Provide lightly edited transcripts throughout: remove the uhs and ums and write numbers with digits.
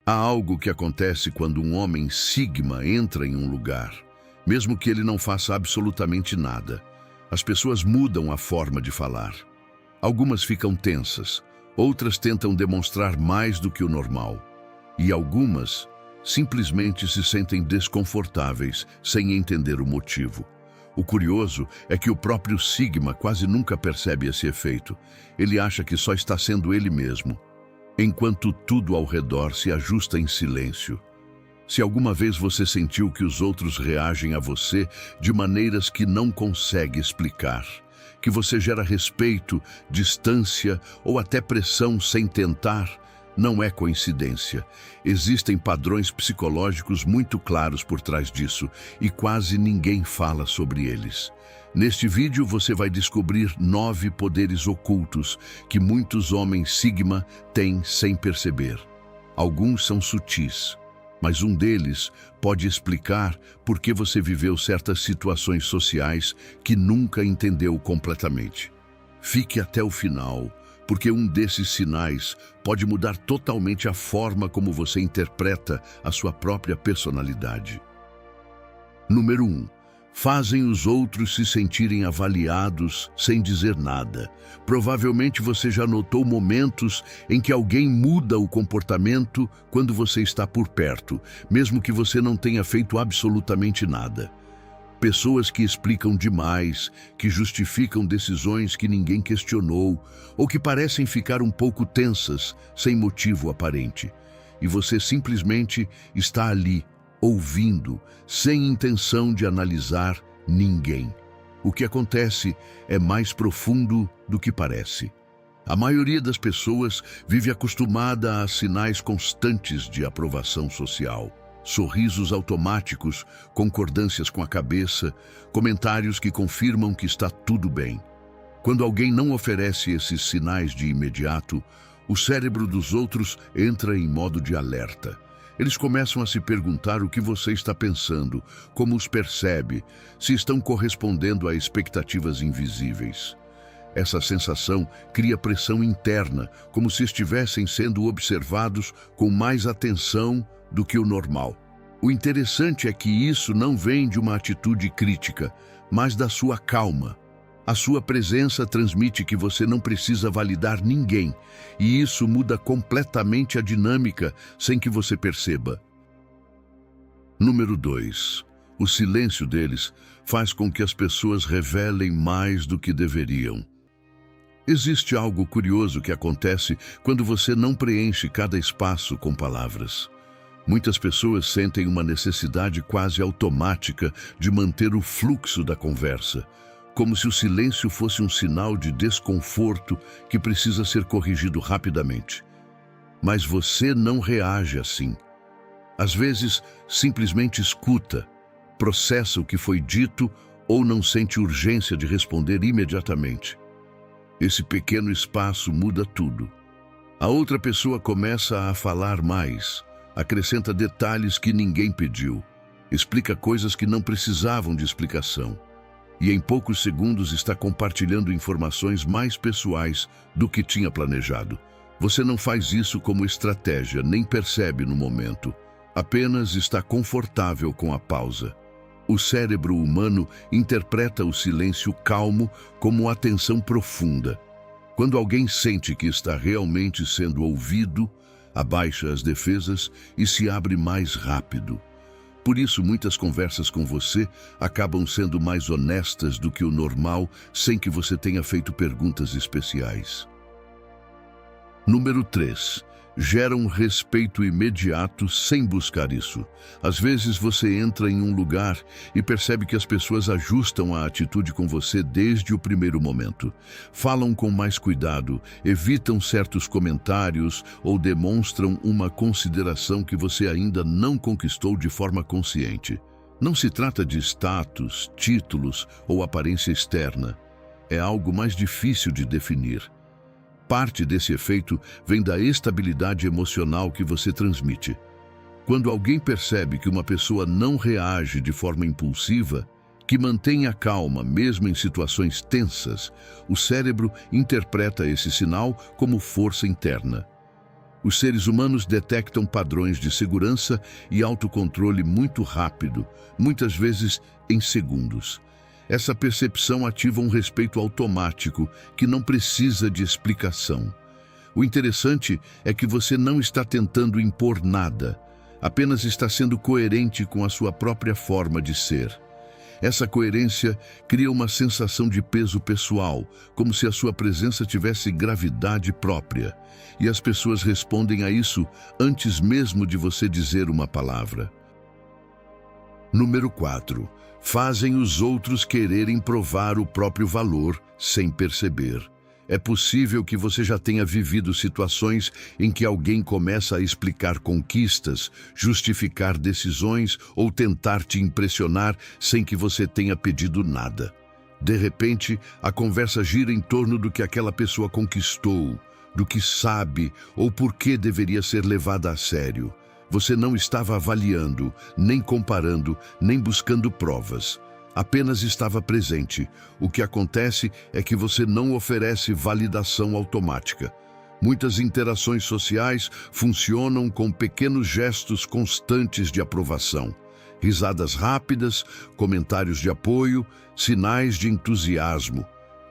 Há algo que acontece quando um homem sigma entra em um lugar, mesmo que ele não faça absolutamente nada. As pessoas mudam a forma de falar. Algumas ficam tensas, outras tentam demonstrar mais do que o normal. E algumas simplesmente se sentem desconfortáveis, sem entender o motivo. O curioso é que o próprio sigma quase nunca percebe esse efeito. Ele acha que só está sendo ele mesmo, enquanto tudo ao redor se ajusta em silêncio. Se alguma vez você sentiu que os outros reagem a você de maneiras que não consegue explicar, que você gera respeito, distância ou até pressão sem tentar, não é coincidência. Existem padrões psicológicos muito claros por trás disso e quase ninguém fala sobre eles. Neste vídeo você vai descobrir 9 poderes ocultos que muitos homens sigma têm sem perceber. Alguns são sutis, mas um deles pode explicar por que você viveu certas situações sociais que nunca entendeu completamente. Fique até o final, porque um desses sinais pode mudar totalmente a forma como você interpreta a sua própria personalidade. Número 1. Fazem os outros se sentirem avaliados sem dizer nada. Provavelmente você já notou momentos em que alguém muda o comportamento quando você está por perto, mesmo que você não tenha feito absolutamente nada. Pessoas que explicam demais, que justificam decisões que ninguém questionou, ou que parecem ficar um pouco tensas, sem motivo aparente. E você simplesmente está ali, ouvindo, sem intenção de analisar ninguém. O que acontece é mais profundo do que parece. A maioria das pessoas vive acostumada a sinais constantes de aprovação social. Sorrisos automáticos, concordâncias com a cabeça, comentários que confirmam que está tudo bem. Quando alguém não oferece esses sinais de imediato, o cérebro dos outros entra em modo de alerta. Eles começam a se perguntar o que você está pensando, como os percebe, se estão correspondendo a expectativas invisíveis. Essa sensação cria pressão interna, como se estivessem sendo observados com mais atenção do que o normal. O interessante é que isso não vem de uma atitude crítica, mas da sua calma. A sua presença transmite que você não precisa validar ninguém, e isso muda completamente a dinâmica sem que você perceba. Número 2. O silêncio deles faz com que as pessoas revelem mais do que deveriam. Existe algo curioso que acontece quando você não preenche cada espaço com palavras. Muitas pessoas sentem uma necessidade quase automática de manter o fluxo da conversa, como se o silêncio fosse um sinal de desconforto que precisa ser corrigido rapidamente. Mas você não reage assim. Às vezes, simplesmente escuta, processa o que foi dito ou não sente urgência de responder imediatamente. Esse pequeno espaço muda tudo. A outra pessoa começa a falar mais, acrescenta detalhes que ninguém pediu, explica coisas que não precisavam de explicação. E em poucos segundos está compartilhando informações mais pessoais do que tinha planejado. Você não faz isso como estratégia, nem percebe no momento. Apenas está confortável com a pausa. O cérebro humano interpreta o silêncio calmo como atenção profunda. Quando alguém sente que está realmente sendo ouvido, abaixa as defesas e se abre mais rápido. Por isso, muitas conversas com você acabam sendo mais honestas do que o normal, sem que você tenha feito perguntas especiais. Número 3. Geram respeito imediato sem buscar isso. Às vezes você entra em um lugar e percebe que as pessoas ajustam a atitude com você desde o primeiro momento. Falam com mais cuidado, evitam certos comentários ou demonstram uma consideração que você ainda não conquistou de forma consciente. Não se trata de status, títulos ou aparência externa. É algo mais difícil de definir. Parte desse efeito vem da estabilidade emocional que você transmite. Quando alguém percebe que uma pessoa não reage de forma impulsiva, que mantém a calma mesmo em situações tensas, o cérebro interpreta esse sinal como força interna. Os seres humanos detectam padrões de segurança e autocontrole muito rápido, muitas vezes em segundos. Essa percepção ativa um respeito automático que não precisa de explicação. O interessante é que você não está tentando impor nada, apenas está sendo coerente com a sua própria forma de ser. Essa coerência cria uma sensação de peso pessoal, como se a sua presença tivesse gravidade própria. E as pessoas respondem a isso antes mesmo de você dizer uma palavra. Número 4. Fazem os outros quererem provar o próprio valor sem perceber. É possível que você já tenha vivido situações em que alguém começa a explicar conquistas, justificar decisões ou tentar te impressionar sem que você tenha pedido nada. De repente, a conversa gira em torno do que aquela pessoa conquistou, do que sabe ou por que deveria ser levada a sério. Você não estava avaliando, nem comparando, nem buscando provas. Apenas estava presente. O que acontece é que você não oferece validação automática. Muitas interações sociais funcionam com pequenos gestos constantes de aprovação. Risadas rápidas, comentários de apoio, sinais de entusiasmo.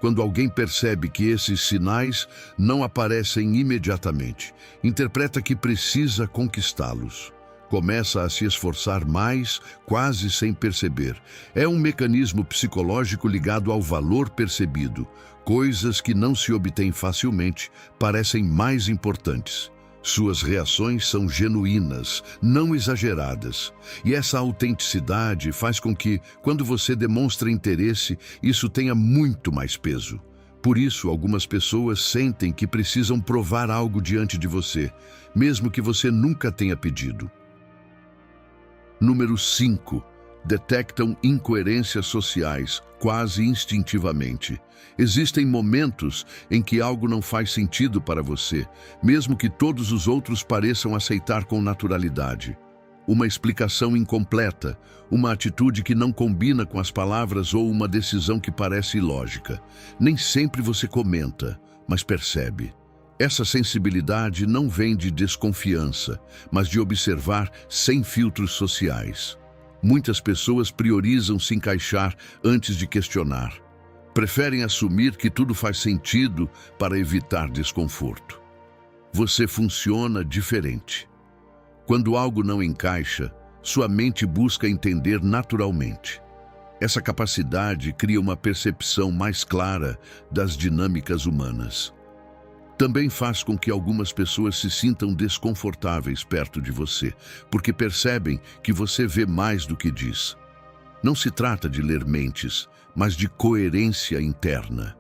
Quando alguém percebe que esses sinais não aparecem imediatamente, interpreta que precisa conquistá-los. Começa a se esforçar mais, quase sem perceber. É um mecanismo psicológico ligado ao valor percebido. Coisas que não se obtêm facilmente parecem mais importantes. Suas reações são genuínas, não exageradas. E essa autenticidade faz com que, quando você demonstra interesse, isso tenha muito mais peso. Por isso, algumas pessoas sentem que precisam provar algo diante de você, mesmo que você nunca tenha pedido. Número 5. Detectam incoerências sociais, quase instintivamente. Existem momentos em que algo não faz sentido para você, mesmo que todos os outros pareçam aceitar com naturalidade. Uma explicação incompleta, uma atitude que não combina com as palavras ou uma decisão que parece ilógica. Nem sempre você comenta, mas percebe. Essa sensibilidade não vem de desconfiança, mas de observar sem filtros sociais. Muitas pessoas priorizam se encaixar antes de questionar. Preferem assumir que tudo faz sentido para evitar desconforto. Você funciona diferente. Quando algo não encaixa, sua mente busca entender naturalmente. Essa capacidade cria uma percepção mais clara das dinâmicas humanas. Também faz com que algumas pessoas se sintam desconfortáveis perto de você, porque percebem que você vê mais do que diz. Não se trata de ler mentes, mas de coerência interna.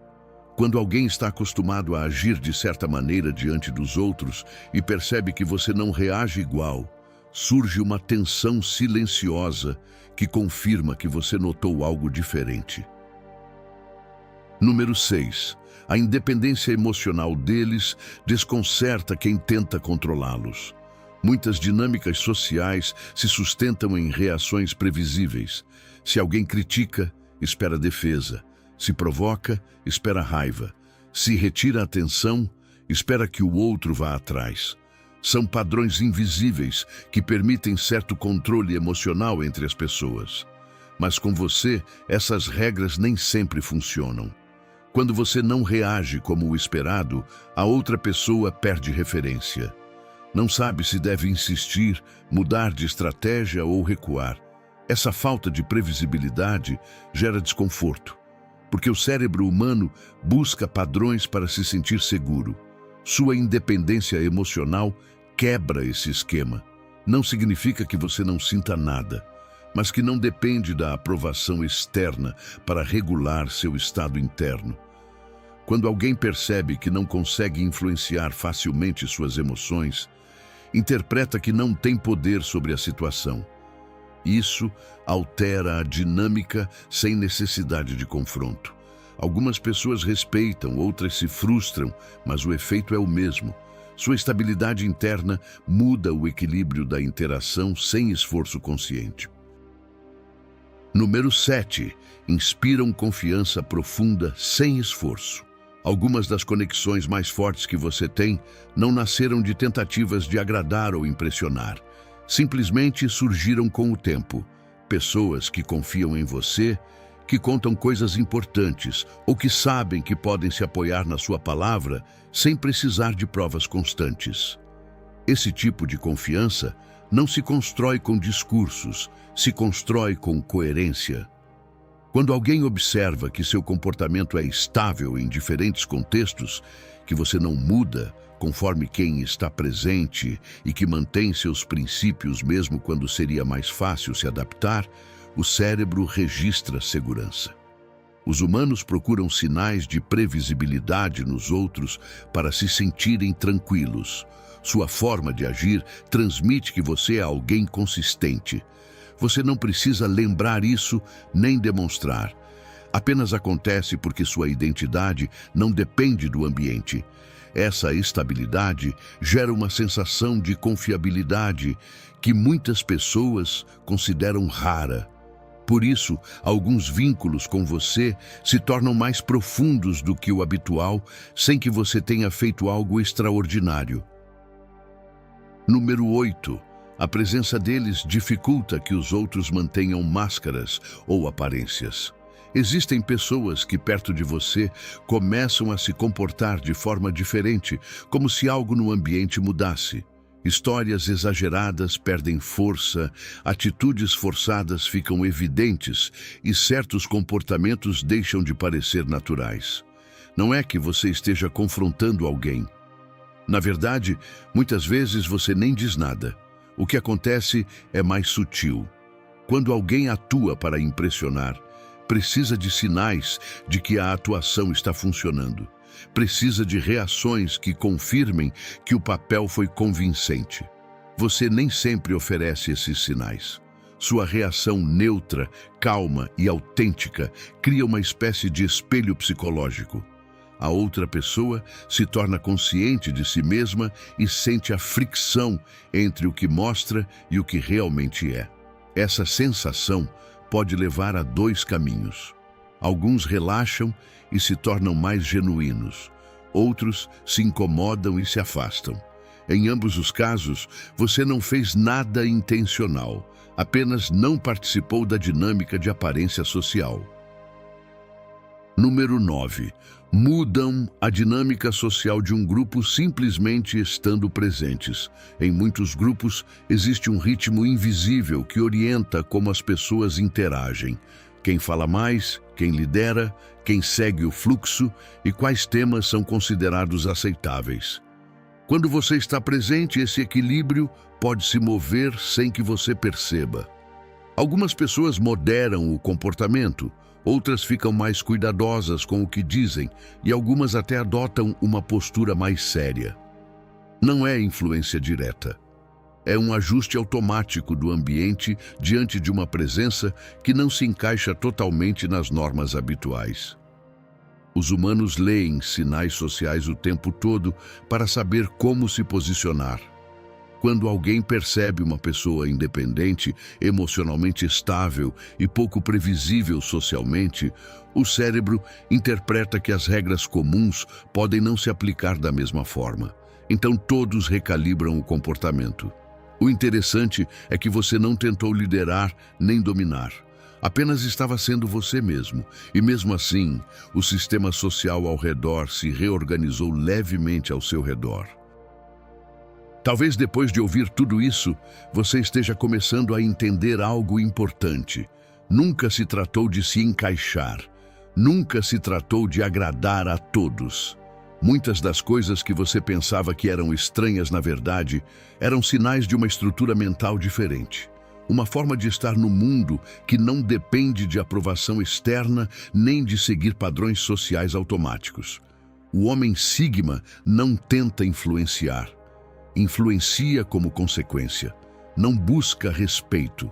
Quando alguém está acostumado a agir de certa maneira diante dos outros e percebe que você não reage igual, surge uma tensão silenciosa que confirma que você notou algo diferente. Número 6. A independência emocional deles desconcerta quem tenta controlá-los. Muitas dinâmicas sociais se sustentam em reações previsíveis. Se alguém critica, espera defesa. Se provoca, espera raiva. Se retira a atenção, espera que o outro vá atrás. São padrões invisíveis que permitem certo controle emocional entre as pessoas. Mas com você, essas regras nem sempre funcionam. Quando você não reage como o esperado, a outra pessoa perde referência. Não sabe se deve insistir, mudar de estratégia ou recuar. Essa falta de previsibilidade gera desconforto, porque o cérebro humano busca padrões para se sentir seguro. Sua independência emocional quebra esse esquema. Não significa que você não sinta nada, mas que não depende da aprovação externa para regular seu estado interno. Quando alguém percebe que não consegue influenciar facilmente suas emoções, interpreta que não tem poder sobre a situação. Isso altera a dinâmica sem necessidade de confronto. Algumas pessoas respeitam, outras se frustram, mas o efeito é o mesmo. Sua estabilidade interna muda o equilíbrio da interação sem esforço consciente. Número 7. Inspiram confiança profunda sem esforço. Algumas das conexões mais fortes que você tem não nasceram de tentativas de agradar ou impressionar. Simplesmente surgiram com o tempo. Pessoas que confiam em você, que contam coisas importantes ou que sabem que podem se apoiar na sua palavra sem precisar de provas constantes. Esse tipo de confiança não se constrói com discursos, se constrói com coerência. Quando alguém observa que seu comportamento é estável em diferentes contextos, que você não muda conforme quem está presente e que mantém seus princípios mesmo quando seria mais fácil se adaptar, o cérebro registra segurança. Os humanos procuram sinais de previsibilidade nos outros para se sentirem tranquilos. Sua forma de agir transmite que você é alguém consistente. Você não precisa lembrar isso nem demonstrar. Apenas acontece porque sua identidade não depende do ambiente. Essa estabilidade gera uma sensação de confiabilidade que muitas pessoas consideram rara. Por isso, alguns vínculos com você se tornam mais profundos do que o habitual, sem que você tenha feito algo extraordinário. Número 8. A presença deles dificulta que os outros mantenham máscaras ou aparências. Existem pessoas que, perto de você, começam a se comportar de forma diferente, como se algo no ambiente mudasse. Histórias exageradas perdem força, atitudes forçadas ficam evidentes e certos comportamentos deixam de parecer naturais. Não é que você esteja confrontando alguém. Na verdade, muitas vezes você nem diz nada. O que acontece é mais sutil. Quando alguém atua para impressionar, precisa de sinais de que a atuação está funcionando. Precisa de reações que confirmem que o papel foi convincente. Você nem sempre oferece esses sinais. Sua reação neutra, calma e autêntica cria uma espécie de espelho psicológico. A outra pessoa se torna consciente de si mesma e sente a fricção entre o que mostra e o que realmente é. Essa sensação pode levar a dois caminhos. Alguns relaxam e se tornam mais genuínos. Outros se incomodam e se afastam. Em ambos os casos, você não fez nada intencional, apenas não participou da dinâmica de aparência social. Número 9. Mudam a dinâmica social de um grupo simplesmente estando presentes. Em muitos grupos, existe um ritmo invisível que orienta como as pessoas interagem. Quem fala mais, quem lidera, quem segue o fluxo e quais temas são considerados aceitáveis. Quando você está presente, esse equilíbrio pode se mover sem que você perceba. Algumas pessoas moderam o comportamento, outras ficam mais cuidadosas com o que dizem e algumas até adotam uma postura mais séria. Não é influência direta. É um ajuste automático do ambiente diante de uma presença que não se encaixa totalmente nas normas habituais. Os humanos leem sinais sociais o tempo todo para saber como se posicionar. Quando alguém percebe uma pessoa independente, emocionalmente estável e pouco previsível socialmente, o cérebro interpreta que as regras comuns podem não se aplicar da mesma forma. Então todos recalibram o comportamento. O interessante é que você não tentou liderar nem dominar. Apenas estava sendo você mesmo. E mesmo assim, o sistema social ao redor se reorganizou levemente ao seu redor. Talvez depois de ouvir tudo isso, você esteja começando a entender algo importante. Nunca se tratou de se encaixar. Nunca se tratou de agradar a todos. Muitas das coisas que você pensava que eram estranhas, na verdade, eram sinais de uma estrutura mental diferente. Uma forma de estar no mundo que não depende de aprovação externa nem de seguir padrões sociais automáticos. O homem Sigma não tenta influenciar. Influencia como consequência. Não busca respeito.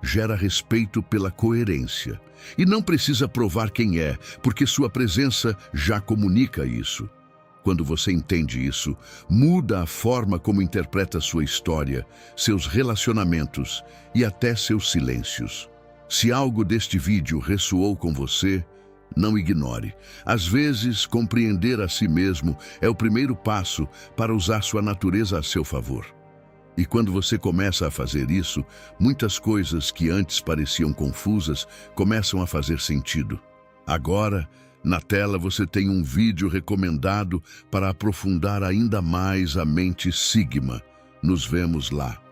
Gera respeito pela coerência. E não precisa provar quem é, porque sua presença já comunica isso. Quando você entende isso, muda a forma como interpreta sua história, seus relacionamentos e até seus silêncios. Se algo deste vídeo ressoou com você, Não ignore. Às vezes, compreender a si mesmo é o primeiro passo para usar sua natureza a seu favor. E quando você começa a fazer isso, muitas coisas que antes pareciam confusas começam a fazer sentido. Agora, na tela você tem um vídeo recomendado para aprofundar ainda mais a mente Sigma. Nos vemos lá.